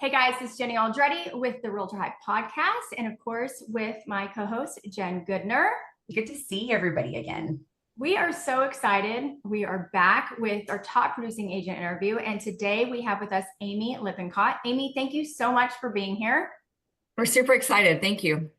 Hey guys, it's Jenny Aldretti with the Realtor Hype podcast, and of course with my co-host Jen Goodner. Good to see everybody again. We are so excited. We are back with our top producing agent interview, and today we have with us Amy Lippincott. Amy, thank you so much for being here. We're super excited. Thank you.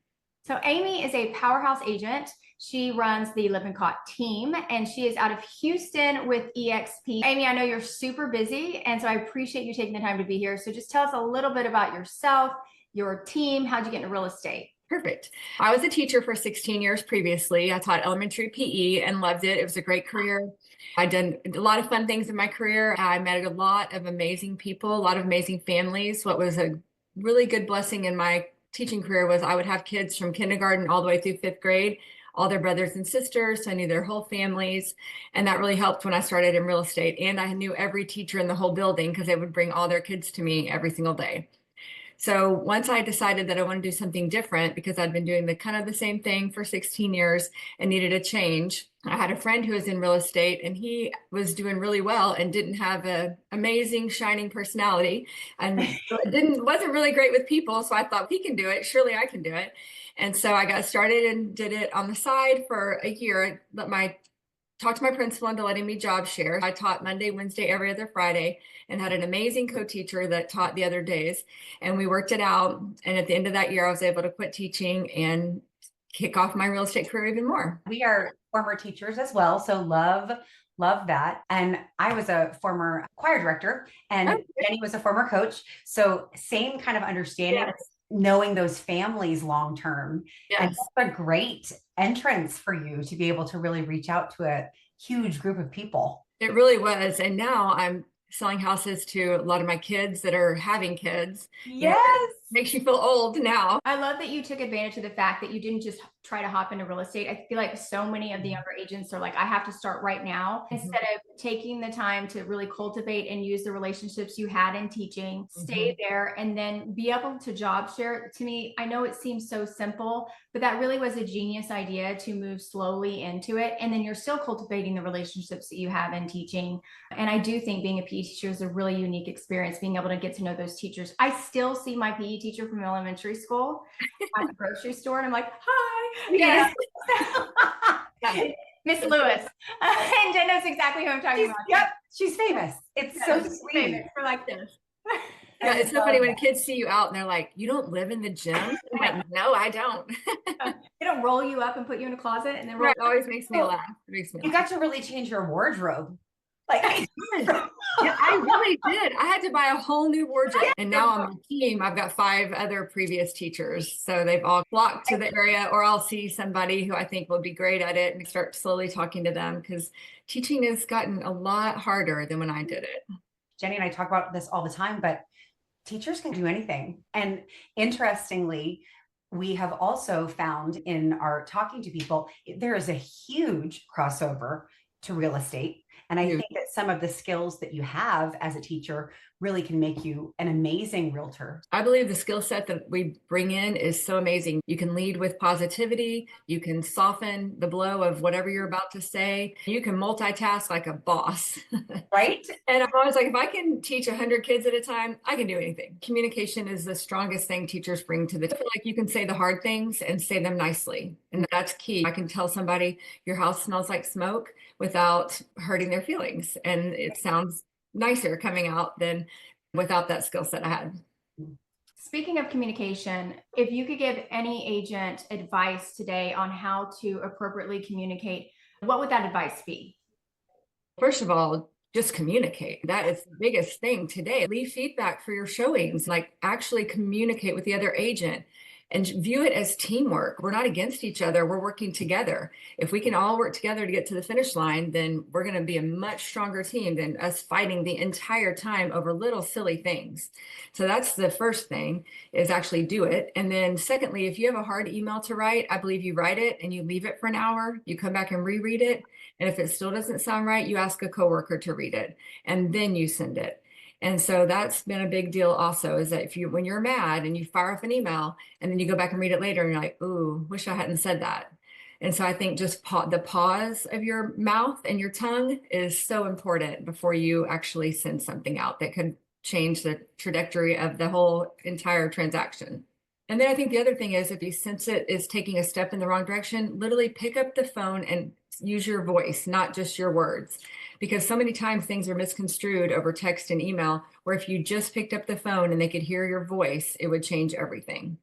So Amy is a powerhouse agent. She runs the Lippincott team, and she is out of Houston with EXP. Amy, I know you're super busy, and so I appreciate you taking the time to be here. So just tell us a little bit about yourself, your team. How'd you get into real estate? Perfect. I was a teacher for 16 years previously. I taught elementary PE and loved it. It was a great career. I did a lot of fun things in my career. I met a lot of amazing people, a lot of amazing families. What was a really good blessing in my teaching career was I would have kids from kindergarten all the way through 5th grade, all their brothers and sisters. So I knew their whole families. And that really helped when I started in real estate. And I knew every teacher in the whole building because they would bring all their kids to me every single day. So once I decided that I want to do something different because I'd been doing the same thing for 16 years and needed a change, I had a friend who was in real estate and he was doing really well and didn't have an amazing shining personality and wasn't really great with people. So I thought, if he can do it, surely I can do it. And so I got started and did it on the side for a year. Talked to my principal into letting me job share. I taught Monday, Wednesday, every other Friday, and had an amazing co-teacher that taught the other days. And we worked it out. And at the end of that year, I was able to quit teaching and kick off my real estate career even more. We are former teachers as well, so love that. And I was a former choir director, and Jenny was a former coach. So same kind of understanding. Yes. Knowing those families long term. Yes. And that's a great entrance for you to be able to really reach out to a huge group of people. It really was. And now I'm selling houses to a lot of my kids that are having kids. Yes. Makes you feel old now. I love that you took advantage of the fact that you didn't just try to hop into real estate. I feel like so many of the younger agents are like, I have to start right now, instead of taking the time to really cultivate and use the relationships you had in teaching, stay there, and then be able to job share. To me, I know it seems so simple, but that really was a genius idea to move slowly into it. And then you're still cultivating the relationships that you have in teaching. And I do think being a PE teacher is a really unique experience, being able to get to know those teachers. I still see my PE teacher from elementary school at the grocery store, and I'm like, hi. Yeah. Miss Lewis. And Jen knows exactly who I'm talking about. Yep, she's famous. It's so sweet. Famous for like this. Yeah, it's so funny when kids see you out and they're like, you don't live in the gym? I'm like, no, I don't. They don't roll you up and put you in a closet and then roll. It always makes me laugh. It makes me You got to really change your wardrobe. Like, yeah, I really did. I had to buy a whole new wardrobe. And now on my team, I've got 5 other previous teachers. So they've all flocked to the area, or I'll see somebody who I think will be great at it and start slowly talking to them, because teaching has gotten a lot harder than when I did it. Jenny and I talk about this all the time, but teachers can do anything. And interestingly, we have also found in our talking to people, there is a huge crossover to real estate. And I think that some of the skills that you have as a teacher really can make you an amazing realtor. I believe the skill set that we bring in is so amazing. You can lead with positivity. You can soften the blow of whatever you're about to say. You can multitask like a boss. Right? And I'm always like, if I can teach 100 kids at a time, I can do anything. Communication is the strongest thing teachers bring to the table. I feel like you can say the hard things and say them nicely. And that's key. I can tell somebody your house smells like smoke without hurting their feelings. And it sounds nicer coming out than without that skill set I had. Speaking of communication, if you could give any agent advice today on how to appropriately communicate, what would that advice be? First of all, just communicate. That is the biggest thing today. Leave feedback for your showings, like actually communicate with the other agent and view it as teamwork. We're not against each other. We're working together. If we can all work together to get to the finish line, then we're going to be a much stronger team than us fighting the entire time over little silly things. So that's the first thing, is actually do it. And then secondly, if you have a hard email to write, I believe you write it and you leave it for an hour. You come back and reread it. And if it still doesn't sound right, you ask a coworker to read it and then you send it. And so that's been a big deal also, is that when you're mad and you fire off an email and then you go back and read it later and you're like, ooh, wish I hadn't said that. And so I think just the pause of your mouth and your tongue is so important before you actually send something out that could change the trajectory of the whole entire transaction. And then I think the other thing is, if you sense it is taking a step in the wrong direction, literally pick up the phone and use your voice, not just your words. Because so many times things are misconstrued over text and email, where if you just picked up the phone and they could hear your voice, it would change everything.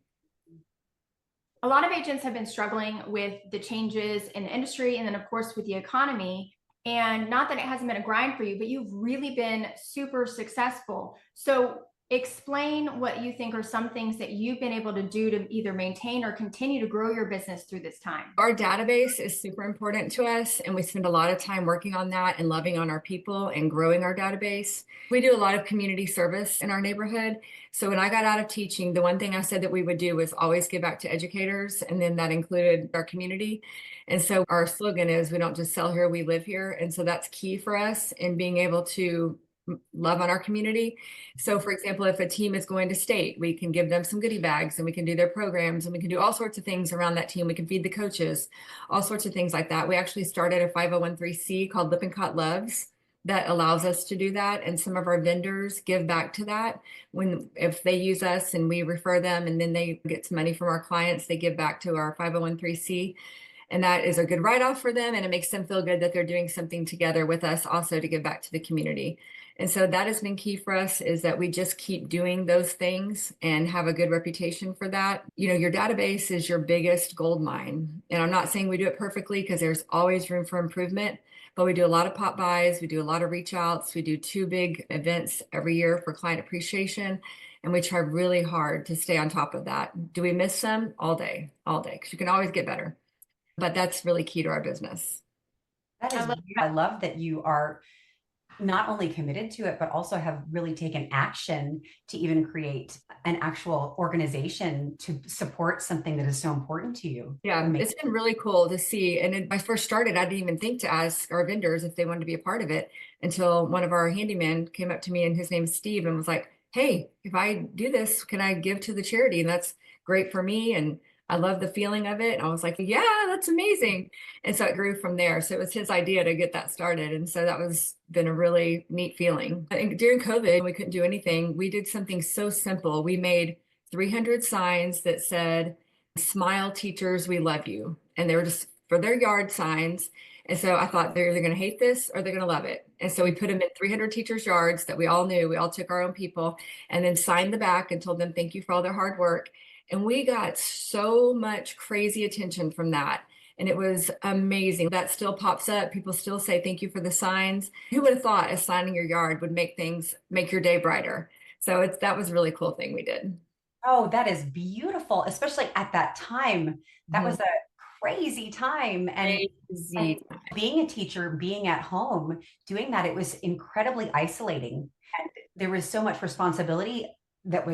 A lot of agents have been struggling with the changes in the industry and then, of course, with the economy. And not that it hasn't been a grind for you, but you've really been super successful. So explain what you think are some things that you've been able to do to either maintain or continue to grow your business through this time. Our database is super important to us, and we spend a lot of time working on that and loving on our people and growing our database. We do a lot of community service in our neighborhood. So when I got out of teaching, the one thing I said that we would do was always give back to educators, and then that included our community. And so our slogan is, we don't just sell here, we live here. And so that's key for us in being able to love on our community. So for example, if a team is going to state, we can give them some goodie bags and we can do their programs and we can do all sorts of things around that team. We can feed the coaches, all sorts of things like that. We actually started a 501(c) called Lippincott Loves that allows us to do that. And some of our vendors give back to that if they use us and we refer them and then they get some money from our clients, they give back to our 501(c). And that is a good write-off for them. And it makes them feel good that they're doing something together with us also to give back to the community. And so that has been key for us, is that we just keep doing those things and have a good reputation for that. You know, your database is your biggest gold mine. And I'm not saying we do it perfectly, because there's always room for improvement, but we do a lot of pop buys. We do a lot of reach outs. We do 2 big events every year for client appreciation. And we try really hard to stay on top of that. Do we miss some? All day, because you can always get better. But that's really key to our business. That is, I love that you are not only committed to it, but also have really taken action to even create an actual organization to support something that is so important to you. Yeah, it's been really cool to see. And when I first started, I didn't even think to ask our vendors if they wanted to be a part of it, until one of our handymen came up to me, and his name's Steve, and was like, hey, if I do this, can I give to the charity? And that's great for me. And I love the feeling of it. And I was like, yeah, that's amazing. And so it grew from there. So it was his idea to get that started. And so that was been a really neat feeling. I think during COVID, when we couldn't do anything, we did something so simple. We made 300 signs that said, "Smile teachers, we love you." And they were just for their yard signs. And so I thought, they're either going to hate this or they're going to love it. And so we put them in 300 teachers' yards that we all knew. We all took our own people and then signed the back and told them thank you for all their hard work. And we got so much crazy attention from that. And it was amazing. That still pops up. People still say, thank you for the signs. Who would have thought a sign in your yard would make your day brighter? So that was a really cool thing we did. Oh, that is beautiful, especially at that time. That was a crazy time. And being a teacher, being at home, doing that, it was incredibly isolating. And there was so much responsibility that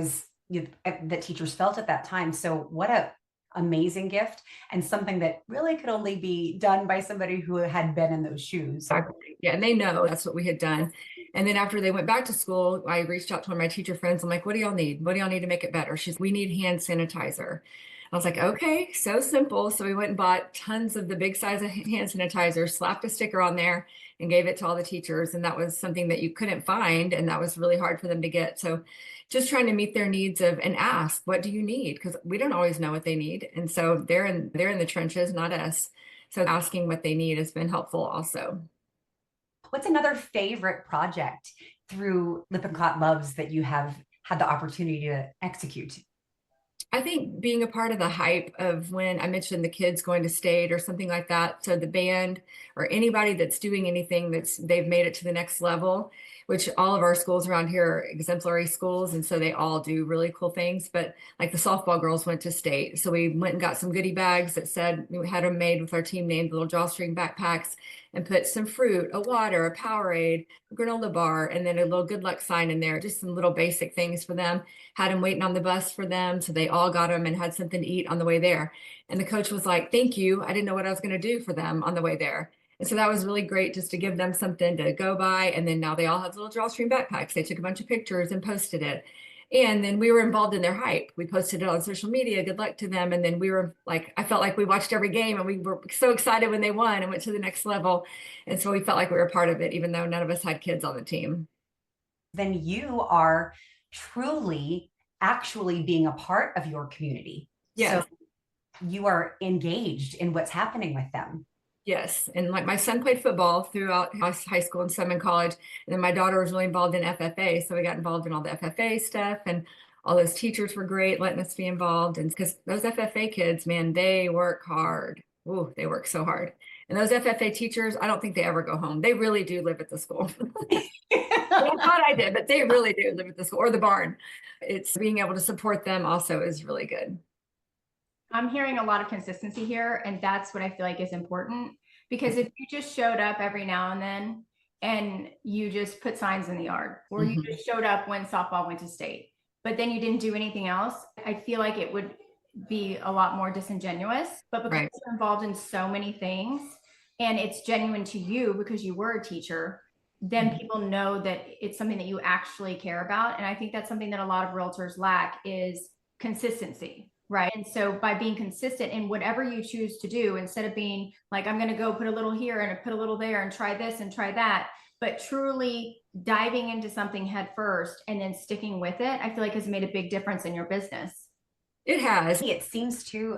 teachers felt at that time. So what a amazing gift, and something that really could only be done by somebody who had been in those shoes. Exactly. Yeah, and they know that's what we had done. And then after they went back to school, I reached out to one of my teacher friends. I'm like, what do y'all need? What do y'all need to make it better? We need hand sanitizer. I was like, okay, so simple. So we went and bought tons of the big size of hand sanitizer, slapped a sticker on there, and gave it to all the teachers. And that was something that you couldn't find. And that was really hard for them to get. So just trying to meet their needs and ask, what do you need? Because we don't always know what they need. And so they're in the trenches, not us. So asking what they need has been helpful also. What's another favorite project through Lippincott Loves that you have had the opportunity to execute? I think being a part of the hype of when I mentioned the kids going to state or something like that. So the band or anybody that's doing anything they've made it to the next level, which all of our schools around here are exemplary schools. And so they all do really cool things. But like the softball girls went to state. So we went and got some goodie bags that said, we had them made with our team named little drawstring backpacks, and put some fruit, a water, a Powerade, a granola bar, and then a little good luck sign in there, just some little basic things for them. Had them waiting on the bus for them. So they all got them and had something to eat on the way there. And the coach was like, thank you. I didn't know what I was going to do for them on the way there. And so that was really great, just to give them something to go by. And then now they all have little drawstring backpacks. They took a bunch of pictures and posted it. And then we were involved in their hype. We posted it on social media, good luck to them. And then we were like, I felt like we watched every game, and we were so excited when they won and went to the next level. And so we felt like we were a part of it, even though none of us had kids on the team. then you are truly actually being a part of your community. Yes. So you are engaged in what's happening with them. Yes. And like my son played football throughout high school and some in college. And then my daughter was really involved in FFA. So we got involved in all the FFA stuff, and all those teachers were great letting us be involved. And because those FFA kids, man, they work hard. Ooh, they work so hard. And those FFA teachers, I don't think they ever go home. They really do live at the school. I thought I did, but they really do live at the school or the barn. It's being able to support them also is really good. I'm hearing a lot of consistency here, and that's what I feel like is important, because if you just showed up every now and then and you just put signs in the yard, or you just showed up when softball went to state, but then you didn't do anything else, I feel like it would be a lot more disingenuous. But because you're involved in so many things and it's genuine to you because you were a teacher, then people know that it's something that you actually care about. And I think that's something that a lot of realtors lack, is consistency. Right. And so by being consistent in whatever you choose to do, instead of being like, I'm going to go put a little here and put a little there and try this and try that, but truly diving into something head first and then sticking with it, I feel like has made a big difference in your business. It has. It seems to,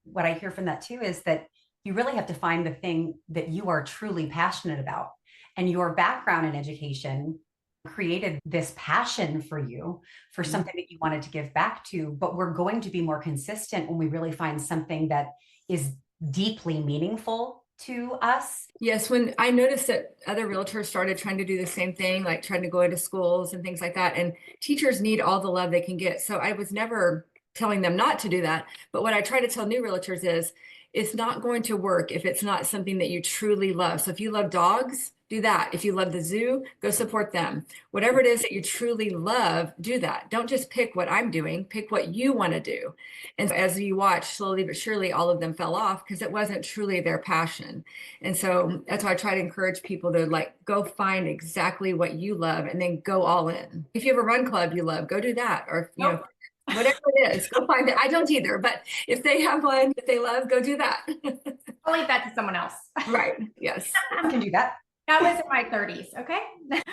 what I hear from that too is that you really have to find the thing that you are truly passionate about. And your background in education created this passion for you for something that you wanted to give back to. But we're going to be more consistent when we really find something that is deeply meaningful to us. Yes, when I noticed that other realtors started trying to do the same thing, like trying to go into schools and things like that, and teachers need all the love they can get. So I was never telling them not to do that. But what I try to tell new realtors is, it's not going to work if it's not something that you truly love. So if you love dogs, do that. If you love the zoo, go support them. Whatever it is that you truly love, do that. Don't just pick what I'm doing, pick what you want to do. And as you watch, slowly but surely, all of them fell off because it wasn't truly their passion. And so that's why I try to encourage people to go find exactly what you love and then go all in. If you have a run club you love, go do that. Or, whatever it is, go find it. I don't either, but if they have one that they love, go do that. I'll leave that to someone else. Right. Yes. I can do that. That was in my 30s. Okay.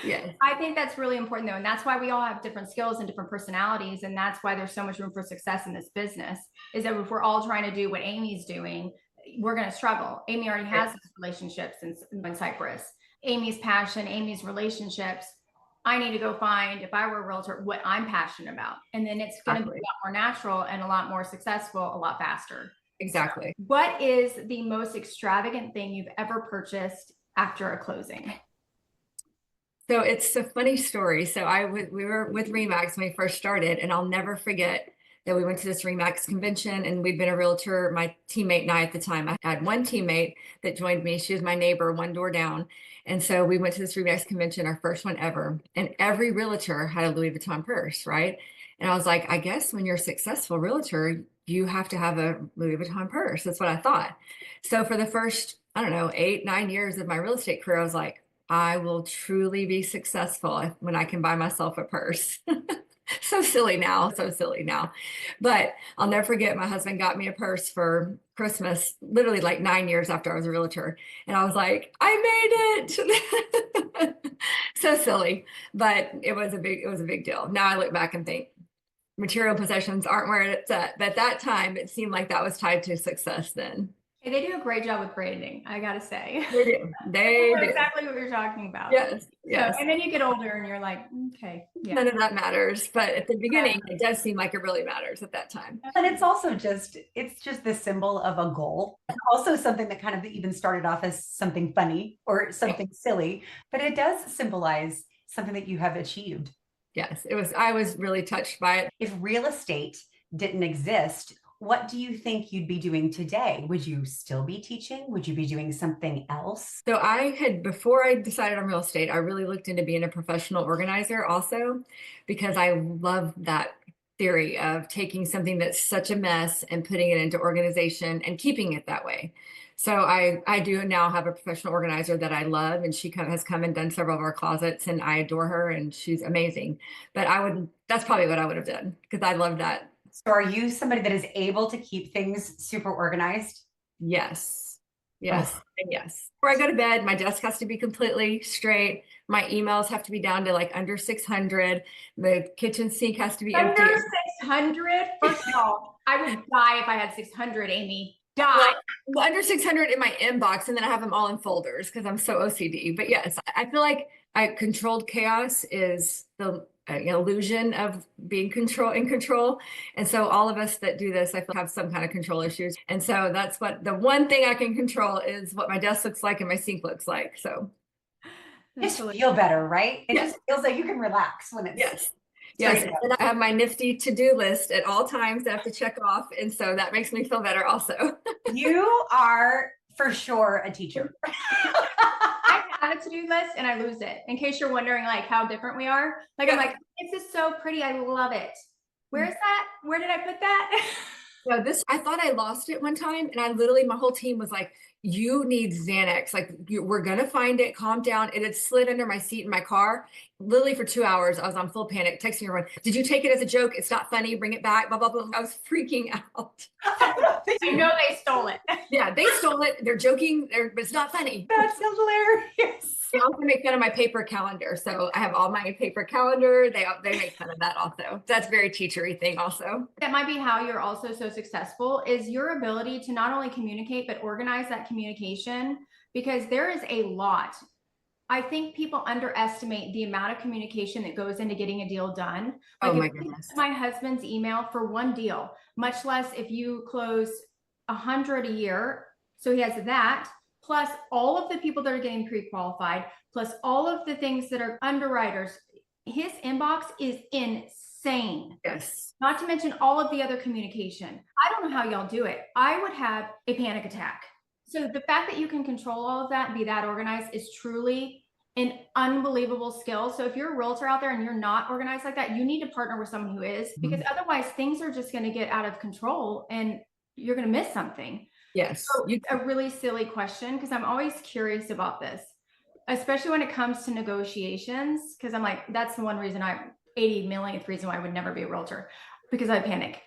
Yes. I think that's really important though. And that's why we all have different skills and different personalities. And that's why there's so much room for success in this business, is that if we're all trying to do what Amy's doing, we're going to struggle. Amy already has these relationships in Cyprus. Amy's passion, Amy's relationships. I need to go find, if I were a realtor, what I'm passionate about. And then it's going to be a lot more natural and a lot more successful, a lot faster. Exactly. What is the most extravagant thing you've ever purchased after a closing? So it's a funny story. So we were with RE/MAX when we first started, and I'll never forget that we went to this RE/MAX convention, and we'd been a realtor, my teammate and I at the time. I had one teammate that joined me. She was my neighbor, one door down. And so we went to this RE/MAX convention, our first one ever, and every realtor had a Louis Vuitton purse, right? And I was like, I guess when you're a successful realtor, you have to have a Louis Vuitton purse. That's what I thought. So for the first, 8, 9 years of my real estate career, I was like, I will truly be successful when I can buy myself a purse. So silly now. But I'll never forget, my husband got me a purse for Christmas, literally 9 years after I was a realtor. And I was like, I made it. So silly, but it was a big deal. Now I look back and think material possessions aren't where it's at. But at that time, it seemed like that was tied to success then. Hey, they do a great job with branding, I gotta say. They do. They do. Exactly what you're talking about. Yes. So, and then you get older and you're like, okay. Yeah. None of that matters. But at the beginning, it does seem like it really matters at that time. And it's also just the symbol of a goal. Also something that kind of even started off as something funny or something silly, but it does symbolize something that you have achieved. Yes, I was really touched by it. If real estate didn't exist, what do you think you'd be doing today? Would you still be teaching? Would you be doing something else? So before I decided on real estate, I really looked into being a professional organizer also, because I love that theory of taking something that's such a mess and putting it into organization and keeping it that way. So I do now have a professional organizer that I love, and she has come and done several of our closets, and I adore her and she's amazing. But that's probably what I would have done, because I love that. So are you somebody that is able to keep things super organized? Yes. Yes. Oh, And yes. Before I go to bed, my desk has to be completely straight. My emails have to be down to like under 600. The kitchen sink has to be empty. Under 600? First of all, I would die if I had 600, Amy. Die. Well, under 600 in my inbox, and then I have them all in folders because I'm so OCD. But yes, I feel like controlled chaos is the illusion of being in control. And so all of us that do this, I feel have some kind of control issues. And so that's what the one thing I can control is what my desk looks like and my sink looks like. So just feel better, right? It yes. just feels like you can relax when it's Yes. Yes, and I have my nifty to-do list at all times that I have to check off. And so that makes me feel better also. You are for sure a teacher. I have a to-do list and I lose it. In case you're wondering like how different we are. Like I'm like, this is so pretty. I love it. Where is that? Where did I put that? So I thought I lost it one time, and I literally, my whole team was like, you need Xanax. Like, we're going to find it. Calm down. It had slid under my seat in my car. Literally for 2 hours, I was on full panic, texting everyone, did you take it as a joke? It's not funny. Bring it back. Blah, blah, blah. I was freaking out. You know they stole it. Yeah, they stole it. They're joking, but it's not funny. That's hilarious. They also make fun of my paper calendar. So I have all my paper calendar. They make fun of that also. That's very teachery thing also. That might be how you're also so successful is your ability to not only communicate, but organize that communication, because there is a lot. I think people underestimate the amount of communication that goes into getting a deal done. Like, oh my goodness. My husband's email for one deal, much less if you close 100 a year. So he has that, plus all of the people that are getting pre-qualified, plus all of the things that are underwriters. His inbox is insane. Yes. Not to mention all of the other communication. I don't know how y'all do it. I would have a panic attack. So the fact that you can control all of that and be that organized is truly an unbelievable skill. So if you're a realtor out there and you're not organized like that, you need to partner with someone who is, because otherwise things are just going to get out of control and you're going to miss something. Yes. So a really silly question, because I'm always curious about this, especially when it comes to negotiations, because I'm like, that's the one reason 80 millionth reason why I would never be a realtor, because I panic.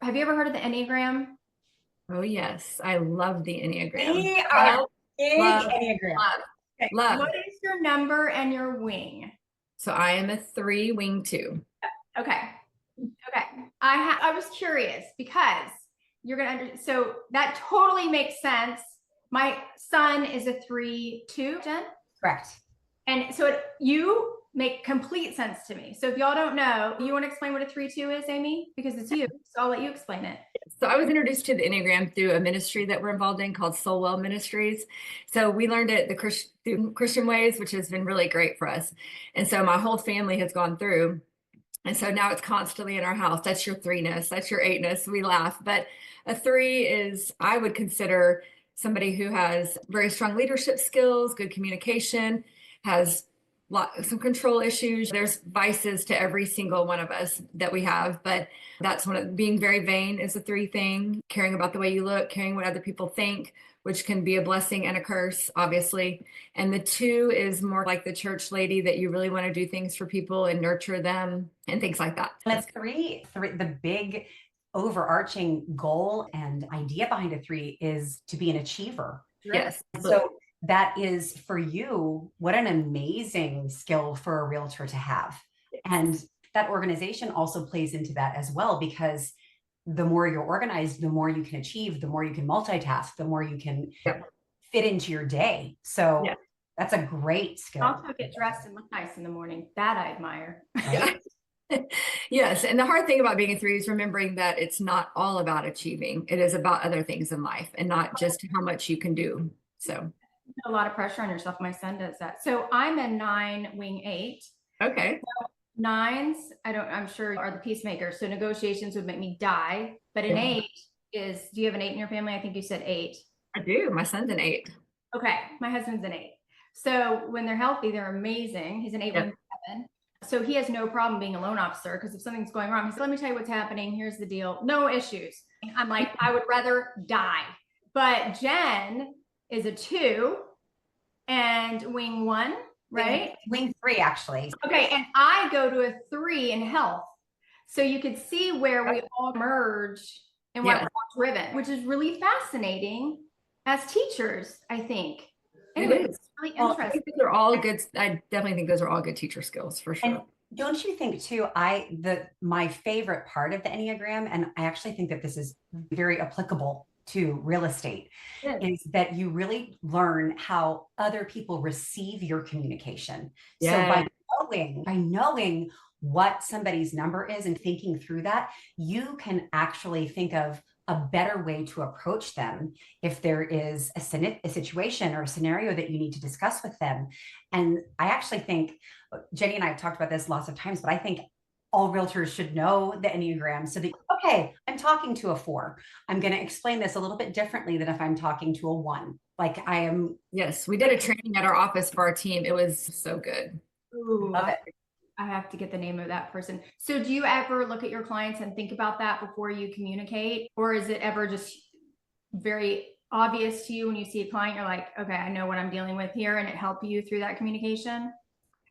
Have you ever heard of the Enneagram? Oh yes, I love the Enneagram. We are big Enneagram. Love. What is your number and your wing? So I am a 3, wing 2. Okay. I was curious because you're gonna so that totally makes sense. My son is a 3-2, Jen. Correct. And so you make complete sense to me. So if y'all don't know, you want to explain what a 3-2 is, Amy? Because it's you. So I'll let you explain it. So I was introduced to the Enneagram through a ministry that we're involved in called Soulwell Ministries. So we learned it through Christian ways, which has been really great for us. And so my whole family has gone through. And so now it's constantly in our house. That's your 3-ness. That's your 8-ness. We laugh. But a 3 is, I would consider somebody who has very strong leadership skills, good communication, has some control issues. There's vices to every single one of us that we have, but that's being very vain is a 3 thing. Caring about the way you look, caring what other people think, which can be a blessing and a curse, obviously. And the 2 is more like the church lady that you really want to do things for people and nurture them and things like that. And it's 3, the big overarching goal and idea behind a 3 is to be an achiever. Yes. So that is for you, what an amazing skill for a realtor to have. And that organization also plays into that as well, because the more you're organized, the more you can achieve, the more you can multitask, the more you can fit into your day. So that's a great skill. Also get dressed and look nice in the morning. That I admire. Right? Yes. And the hard thing about being a 3 is remembering that it's not all about achieving. It is about other things in life and not just how much you can do. So a lot of pressure on yourself. My son does that. So I'm a 9, wing 8. Okay. So 9s, I'm sure are the peacemakers. So negotiations would make me die. But an 8 is, do you have an 8 in your family? I think you said 8. I do. My son's an 8. Okay. My husband's an 8. So when they're healthy, they're amazing. He's an 8, wing 7. So he has no problem being a loan officer, because if something's going wrong, he said, let me tell you what's happening. Here's the deal. No issues. I'm like, I would rather die. But Jen is a 2 and wing 1, right? Wing 3, actually. Okay. And I go to a 3 in health. So you could see where we all merge and what we're driven, which is really fascinating. as teachers, I think. It Anyway, is. it's really Well, I interesting. think those are all good. I definitely think those are all good teacher skills for And sure. don't you think too, my favorite part of the Enneagram, and I actually think that this is very applicable to real estate, Yes. is that you really learn how other people receive your communication. So Yeah. by knowing what somebody's number is and thinking through that, you can actually think of a better way to approach them if there is a situation or a scenario that you need to discuss with them. And I actually think Jenny and I have talked about this lots of times, but I think all realtors should know the Enneagram so that, okay, I'm talking to a 4. I'm going to explain this a little bit differently than if I'm talking to a 1. Like I am. Yes, we did a training at our office for our team. It was so good. Ooh, Love it. I have to get the name of that person. So do you ever look at your clients and think about that before you communicate? Or is it ever just very obvious to you when you see a client, you're like, okay, I know what I'm dealing with here, and it helps you through that communication?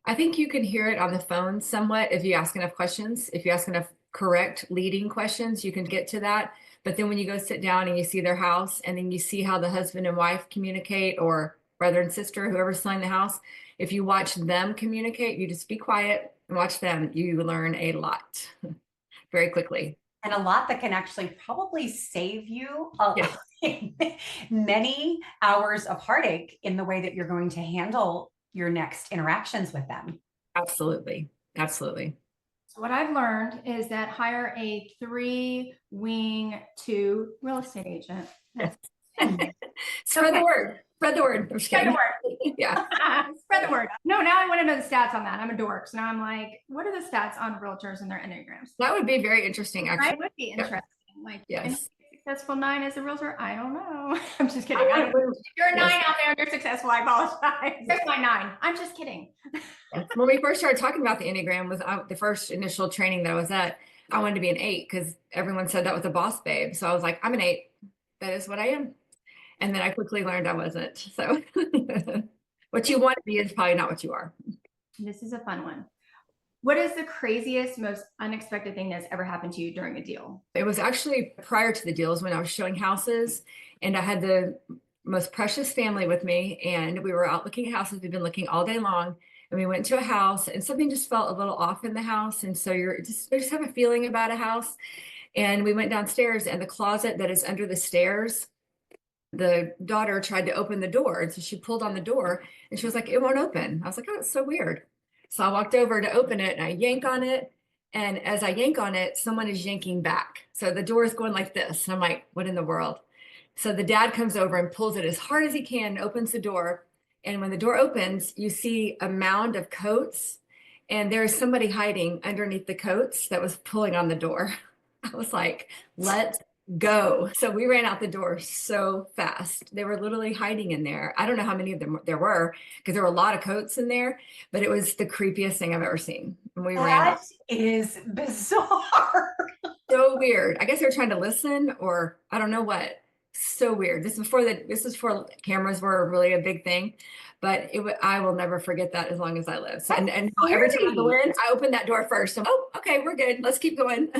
I think you can hear it on the phone somewhat if you ask enough questions. If you ask enough correct leading questions, you can get to that. But then when you go sit down and you see their house and then you see how the husband and wife communicate, or brother and sister, whoever's selling the house, if you watch them communicate, you just be quiet and watch them, you learn a lot very quickly. And a lot that can actually probably save you Yes. many hours of heartache in the way that you're going to handle your next interactions with them. Absolutely. Absolutely. So what I've learned is that hire a 3-wing 2 real estate agent. Yes. Spread the word. Spread the word. I'm just Spread the kidding. word. Yeah. Spread the word. No, now I want to know the stats on that. I'm a dork. So now I'm like, what are the stats on realtors and their Enneagrams? That would be very interesting, actually. That would be interesting. Like, Yes. successful 9 as a realtor? I don't know. I'm just kidding. If you're a 9 out there and you're successful, I apologize. There's my 9. I'm just kidding. When we first started talking about the Enneagram, was the first initial training that I was at, I wanted to be an 8 because everyone said that was a boss babe. So I was like, I'm an 8. That is what I am. And then I quickly learned I wasn't. So what you want to be is probably not what you are. This is a fun one. What is the craziest, most unexpected thing that's ever happened to you during a deal? It was actually prior to the deals when I was showing houses, and I had the most precious family with me, and we were out looking at houses. We've been looking all day long, and we went to a house, and something just felt a little off in the house. And so I just have a feeling about a house. And we went downstairs, and the closet that is under the stairs, the daughter tried to open the door. And so she pulled on the door and she was like, it won't open. I was like, oh, it's so weird. So I walked over to open it and I yank on it. And as I yank on it, someone is yanking back. So the door is going like this. And I'm like, what in the world? So the dad comes over and pulls it as hard as he can, opens the door. And when the door opens, you see a mound of coats. And there's somebody hiding underneath the coats that was pulling on the door. I was like, let's go. So we ran out the door so fast. They were literally hiding in there. I don't know how many of them there were because there were a lot of coats in there, but it was the creepiest thing I've ever seen. And we ran out. That is bizarre. So weird. I guess they were trying to listen, or I don't know what. So weird. This is before cameras were really a big thing, but I will never forget that as long as I live. So, and every time I go in, I open that door first. Oh, okay, we're good. Let's keep going.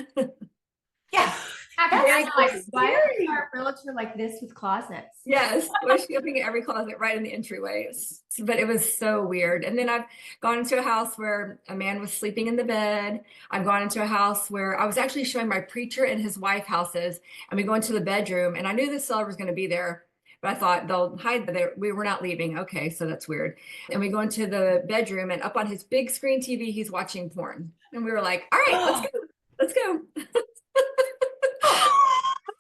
Yeah. Why are our realtor like this with closets? Yes, we're looking at every closet right in the entryway. But it was so weird. And then I've gone into a house where a man was sleeping in the bed. I've gone into a house where I was actually showing my preacher and his wife houses, and we go into the bedroom, and I knew the seller was going to be there, but I thought they'll hide there. We were not leaving. Okay, so that's weird. And we go into the bedroom, and up on his big screen TV, he's watching porn. And we were like, all right, let's go.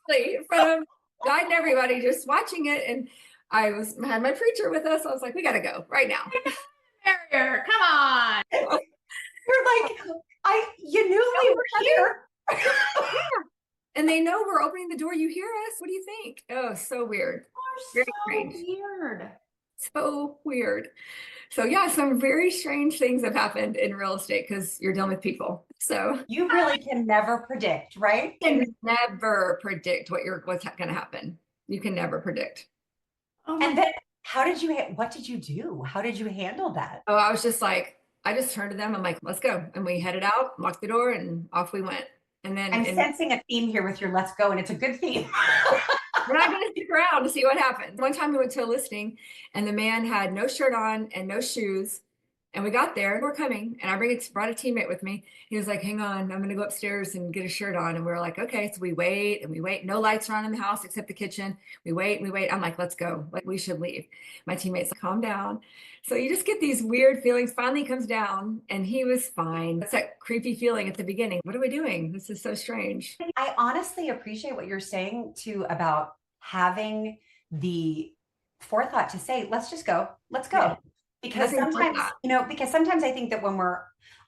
In front of God and everybody just watching it, and I had my preacher with us. I was like, we gotta go right now. Barrier, come on. You're like, you knew we were here. And they know we're opening the door. You hear us. What do you think? Oh, so weird. Very strange. Weird. So weird. So yeah, some very strange things have happened in real estate because you're dealing with people. So you really can never predict, right? You can never predict what's going to happen. You can never predict. Oh, and then what did you do? How did you handle that? Oh, I was just like, I just turned to them. I'm like, let's go. And we headed out, locked the door, and off we went. And then I'm sensing a theme here with your let's go, and it's a good theme. We're not going to stick around to see what happens. One time we went to a listing and the man had no shirt on and no shoes. And we got there and we're coming. And I brought a teammate with me. He was like, hang on, I'm going to go upstairs and get a shirt on. And we were like, okay. So we wait and we wait. No lights are on in the house except the kitchen. We wait and we wait. I'm like, let's go. Like, we should leave. My teammate's like, calm down. So you just get these weird feelings. Finally he comes down and he was fine. That's that creepy feeling at the beginning. What are we doing? This is so strange. I honestly appreciate what you're saying too about having the forethought to say, let's just go. Let's go. Yeah. Because Nothing like sometimes, that. because sometimes I think that when we're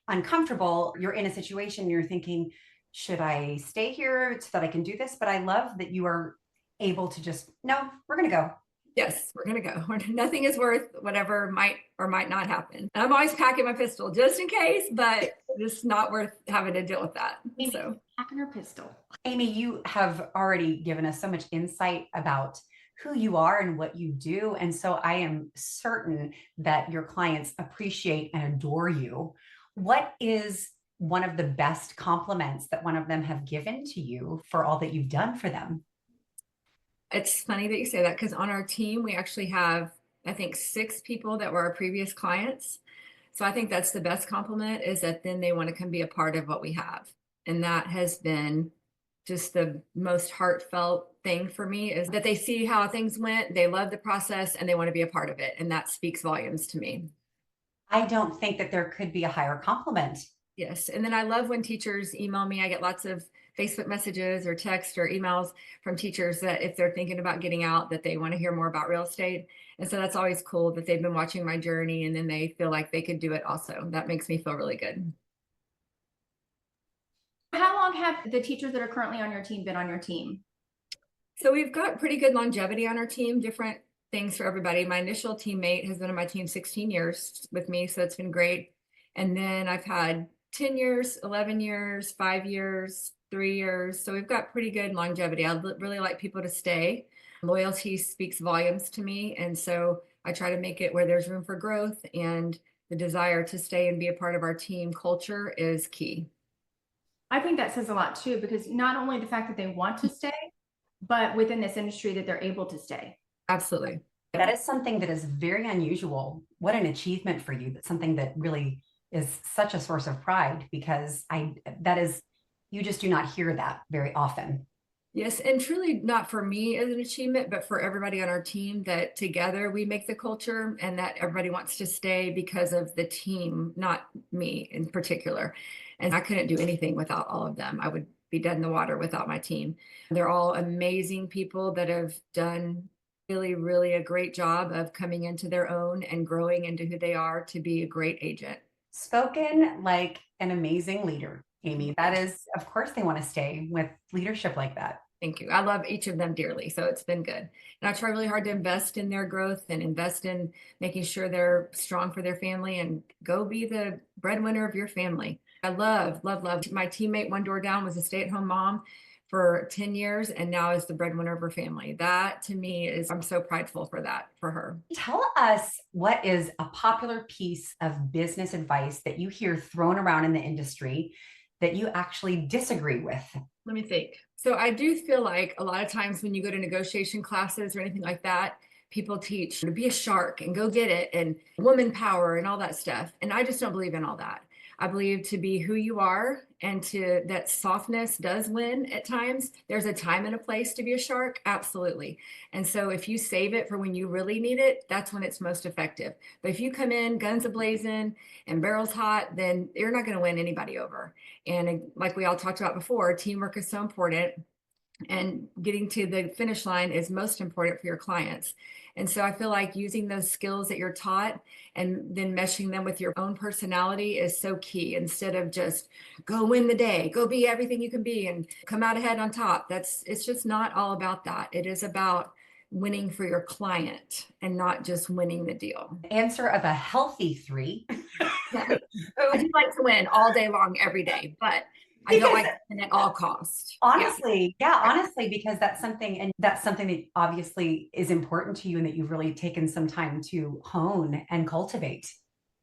uncomfortable, you're in a situation, you're thinking, should I stay here so that I can do this? But I love that you are able to just, no, we're going to go. Yes, we're going to go. Nothing is worth whatever might or might not happen. And I'm always packing my pistol just in case, but it's not worth having to deal with that. So Packing her pistol. Amy, you have already given us so much insight about who you are and what you do. And so I am certain that your clients appreciate and adore you. What is one of the best compliments that one of them have given to you for all that you've done for them? it's funny that you say that because on our team, we actually have, I think, 6 people that were our previous clients. So I think that's the best compliment is that then they want to come be a part of what we have. And that has been just the most heartfelt thing for me is that they see how things went, they love the process, and they want to be a part of it. And that speaks volumes to me. I don't think that there could be a higher compliment. Yes. And then I love when teachers email me. I get lots of Facebook messages or text or emails from teachers that if they're thinking about getting out, that they want to hear more about real estate. And so that's always cool that they've been watching my journey and then they feel like they could do it also. That makes me feel really good. How long have the teachers that are currently on your team been on your team? So we've got pretty good longevity on our team, different things for everybody. My initial teammate has been on my team 16 years with me, so it's been great. And then I've had 10 years, 11 years, 5 years, 3 years. So we've got pretty good longevity. I really like people to stay. Loyalty speaks volumes to me. And so I try to make it where there's room for growth, and the desire to stay and be a part of our team culture is key. I think that says a lot too, because not only the fact that they want to stay, but within this industry that they're able to stay. Absolutely. That is something that is very unusual. What an achievement for you. That's something that really is such a source of pride, because you just do not hear that very often. Yes, and truly not for me as an achievement, but for everybody on our team, that together we make the culture and that everybody wants to stay because of the team, not me in particular. And I couldn't do anything without all of them. I would be dead in the water without my team. They're all amazing people that have done really, really a great job of coming into their own and growing into who they are to be a great agent. Spoken like an amazing leader, Amy. That is, of course, they want to stay with leadership like that. Thank you. I love each of them dearly. So it's been good. And I try really hard to invest in their growth and invest in making sure they're strong for their family and go be the breadwinner of your family. I love, love, love. My teammate one door down was a stay-at-home mom for 10 years and now is the breadwinner of her family. That to me is, I'm so prideful for that, for her. Tell us, what is a popular piece of business advice that you hear thrown around in the industry that you actually disagree with? Let me think. So I do feel like a lot of times when you go to negotiation classes or anything like that, people teach to be a shark and go get it and woman power and all that stuff. And I just don't believe in all that. I believe to be who you are and to that softness does win at times. There's a time and a place to be a shark. Absolutely. And so if you save it for when you really need it, that's when it's most effective. But if you come in guns a-blazing and barrels hot, then you're not going to win anybody over. And like we all talked about before, teamwork is so important. And getting to the finish line is most important for your clients. And so I feel like using those skills that you're taught and then meshing them with your own personality is so key. Instead of just go win the day, go be everything you can be and come out ahead on top. It's just not all about that. It is about winning for your client and not just winning the deal. Answer of a healthy 3. I do like to win all day long, every day, but I don't like to win at all costs. Honestly, honestly, because that's something that obviously is important to you and that you've really taken some time to hone and cultivate.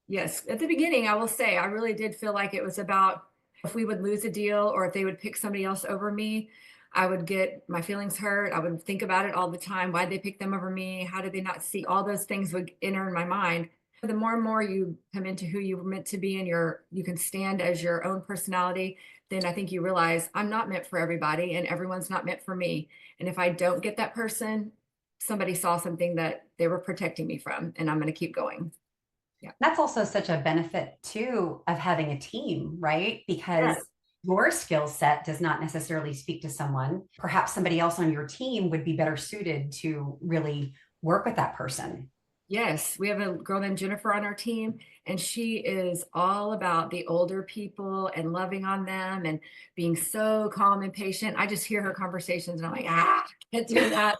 Yes. At the beginning, I will say, I really did feel like it was about if we would lose a deal or if they would pick somebody else over me. I would get my feelings hurt. I would think about it all the time. Why'd they pick them over me? How did they not see? All those things would enter in my mind. The more and more you come into who you were meant to be and you can stand as your own personality, then I think you realize I'm not meant for everybody and everyone's not meant for me. And if I don't get that person, somebody saw something that they were protecting me from, and I'm going to keep going. Yeah. That's also such a benefit too of having a team, right? Because your skill set does not necessarily speak to someone. Perhaps somebody else on your team would be better suited to really work with that person. Yes, we have a girl named Jennifer on our team, and she is all about the older people and loving on them and being so calm and patient. I just hear her conversations and I'm like, can't do that.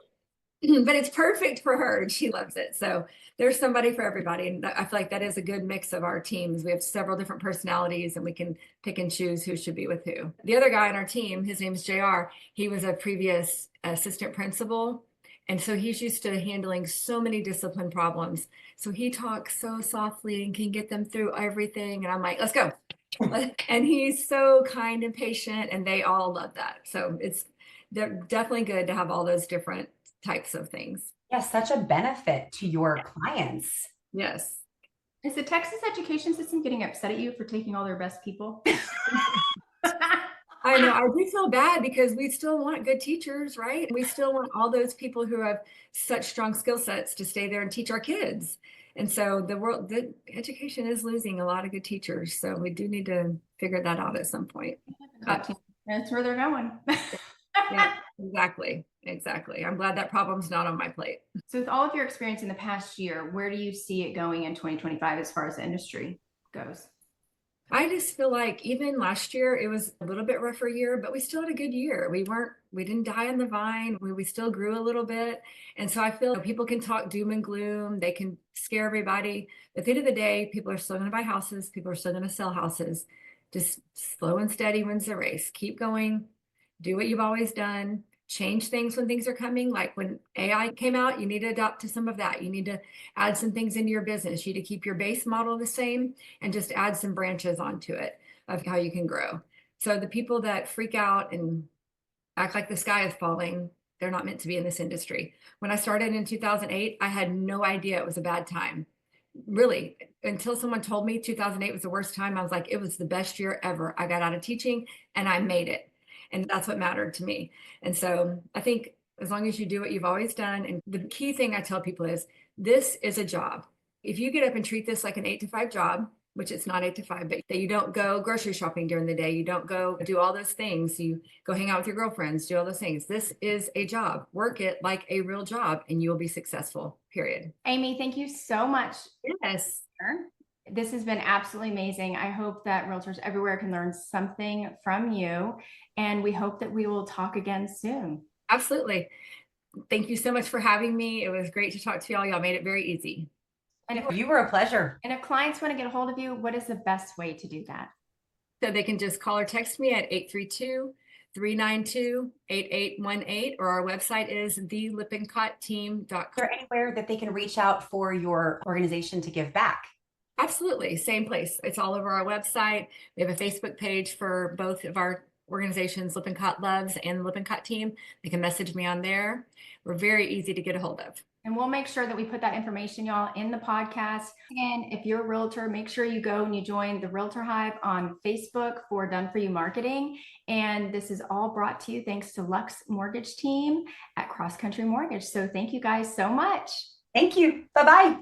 But it's perfect for her and she loves it. So there's somebody for everybody. And I feel like that is a good mix of our teams. We have several different personalities and we can pick and choose who should be with who. The other guy on our team, his name is JR. He was a previous assistant principal. And so he's used to handling so many discipline problems. So he talks so softly and can get them through everything. And I'm like, let's go. And he's so kind and patient, and they all love that. So they're definitely good to have all those different types of things. Yes, such a benefit to your clients. Yes. Is the Texas education system getting upset at you for taking all their best people? I know. I do feel bad because we still want good teachers, right? We still want all those people who have such strong skill sets to stay there and teach our kids. And so the education is losing a lot of good teachers. So we do need to figure that out at some point. That's where they're going. Yeah, exactly. I'm glad that problem's not on my plate. So with all of your experience in the past year, where do you see it going in 2025 as far as the industry goes? I just feel like even last year, it was a little bit rougher year, but we still had a good year. We didn't die on the vine. We still grew a little bit. And so I feel people can talk doom and gloom. They can scare everybody. But at the end of the day, people are still going to buy houses. People are still going to sell houses. Just slow and steady wins the race. Keep going. Do what you've always done. Change things when things are coming. Like when AI came out, you need to adopt to some of that. You need to add some things into your business. You need to keep your base model the same and just add some branches onto it of how you can grow. So the people that freak out and act like the sky is falling, they're not meant to be in this industry. When I started in 2008, I had no idea it was a bad time. Really, until someone told me 2008 was the worst time, I was like, it was the best year ever. I got out of teaching and I made it. And that's what mattered to me. And so I think as long as you do what you've always done, and the key thing I tell people is this is a job. If you get up and treat this like an 8 to 5 job, which it's not 8 to 5, but that you don't go grocery shopping during the day, you don't go do all those things, you go hang out with your girlfriends, do all those things. This is a job. Work it like a real job and you will be successful, period. Amy, thank you so much. Yes. This has been absolutely amazing. I hope that realtors everywhere can learn something from you, and we hope that we will talk again soon. Absolutely. Thank you so much for having me. It was great to talk to y'all. Y'all made it very easy. And You were a pleasure. if clients want to get a hold of you, what is the best way to do that? So they can just call or text me at 832-392-8818, or our website is thelippincott.team.com. Is there anywhere that they can reach out for your organization to give back? Absolutely. Same place. It's all over our website. We have a Facebook page for both of our organizations, Lippincott Loves and the Lippincott team. They can message me on there. We're very easy to get a hold of. And we'll make sure that we put that information, y'all, in the podcast. And if you're a realtor, make sure you go and you join the Realtor Hive on Facebook for Done For You Marketing. And this is all brought to you thanks to Lux Mortgage Team at Cross Country Mortgage. So thank you guys so much. Thank you. Bye-bye.